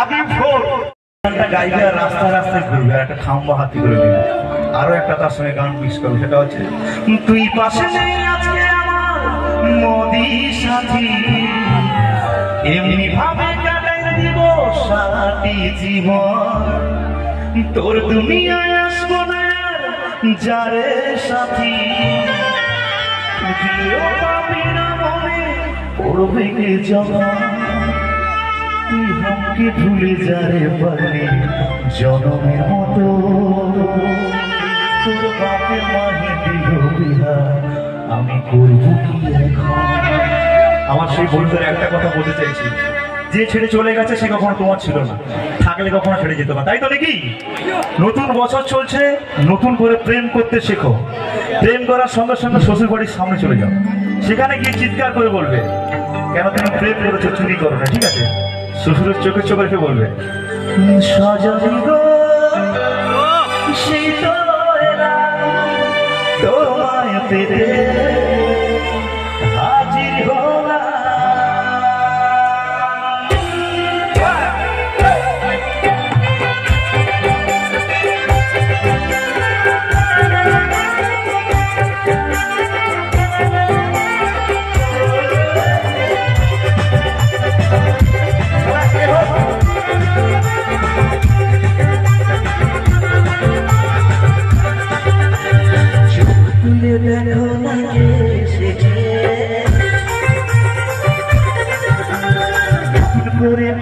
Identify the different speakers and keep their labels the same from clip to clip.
Speaker 1: আমি ভোর গাইবে আর রাস্তায় রাস্তায় ঘুরবে, একটা খাম্বা হাতি করে দিবে, আরো একটা তার সঙ্গে গান মিক্স করবে, সেটা হচ্ছে তুই পাশে নেই আজকে আমার মোদি সাথী, এমনি ভাবে কাটাই দিব সারাটি জীবন, তোর দুনিয়ায় আসবো না যারে সাথী, তুইও পাবি না মনে পড়বে কে জমা, তুই আমাকে ভুলে যারে পারলি জনমের মতো, তোর বাপে মাহি দিল বিহার আমি করবো কি এখন। আমার সেই বন্ধুদের একটা কথা বলতে চাইছি, যে ছেড়ে চলে গেছে সে কখনো তোমার ছিল না, থাকলে কখনো ছেড়ে যেত না, তাই তো নাকি? নতুন বছর চলছে, নতুন করে প্রেম করতে শেখো, প্রেম করার সঙ্গে সঙ্গে শ্বশুর বাড়ির সামনে চলে যাও, সেখানে গিয়ে চিৎকার করে বলবে কেন তুমি প্রেম করেছো, চুরি করো না, ঠিক আছে? শ্বশুরের চোখে চোখ রেখে বলবে সজনী গো সেই তো এরা তোমায় পেতে হাজির হলা।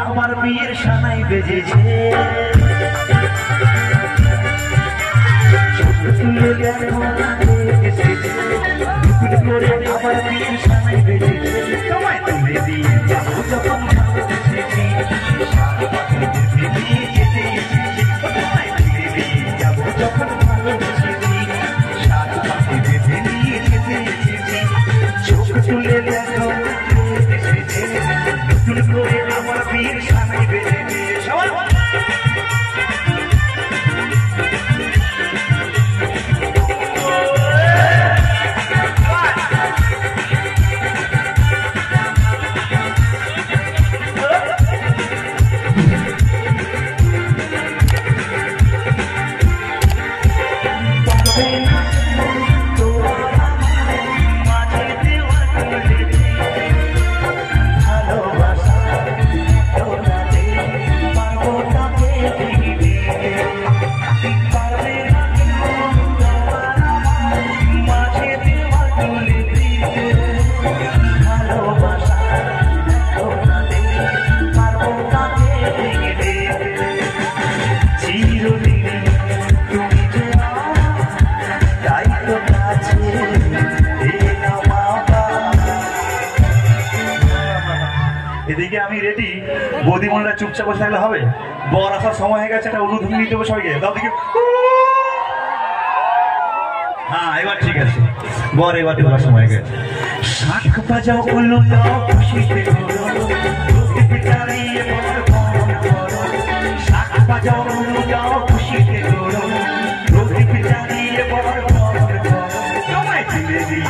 Speaker 1: আমার বিয়ের সানাই বেজেছে, আমার বিয়ের সানাই বেজেছে, তোমায় তুলে দিয়ে যাবো যখন যাবো যখন চোখ তুলে দেখো আমার বীর সানাই বেজেছে। এদিকে আমি রেডি, বৌদিমণিরা চুপচাপ বসে থাকলে হবে? বর আসার সময় হয়ে গেছে, একটা উলুধ্বনি দিতে হবে সবাইকে, দাও দিকে। হ্যাঁ এবার ঠিক আছে, বর এবার দেওয়ার সময় হয়ে গেছে। শাঁখ বাজাও উলু দাও খুশিতে করো, শাঁখ বাজাও উলু দাও খুশিতে করো, প্রদীপ জ্বালিয়ে বর তোমায় তুলে দিই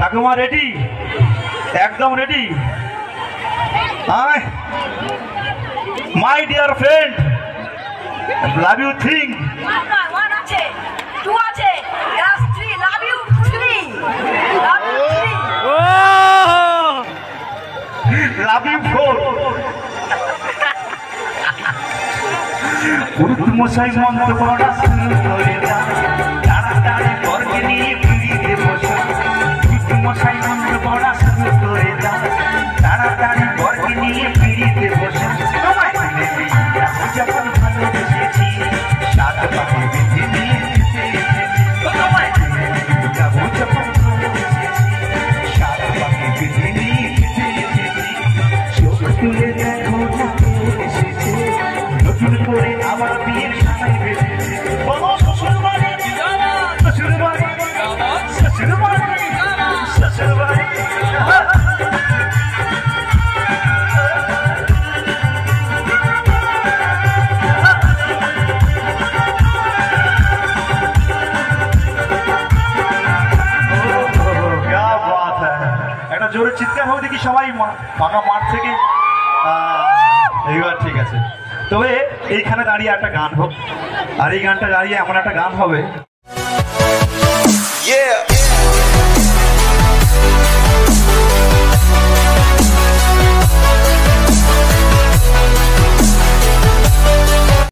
Speaker 1: ঠাকুমা রেডি, একদম ready. My dear friend, love you thing.
Speaker 2: One আছে, টু আছে, just three. Love you three, love you three,
Speaker 1: love you four. পুরুষ মশাই মন্ত্র পড়া শুরু করে দাও, তাড়াতাড়ি বর্গে নিয়ে ফিরিতে বসো। পুরুষ মশাই মন্ত্র পড়া শুরু করে দাও, তাড়াতাড়ি বর্গে নিয়ে ফিরিতে বসো। তোমায় যখন ভালোবেসেছি, সাত পাখি বেঁধে নিয়ে তোমায় যাবো যখন ভালোবেসেছি, সাত পাখি বেঁধে নিয়ে চোখ তুলে দেখো এসেছে, নতুন করে আবার বিয়ের সাথে বেঁধেছে। বলো শ্বশুর বাড়ি, শ্বশুর বাড়ি, শ্বশুর বাড়ি, শ্বশুর বাড়ি। একটা জোরে চিৎকার হবে দেখি সবাই ফাঁকা মাঠ থেকে। এইবার ঠিক আছে, তবে এইখানে দাঁড়িয়ে একটা গান হোক, আর এই গানটা দাঁড়িয়ে এমন একটা গান হবে।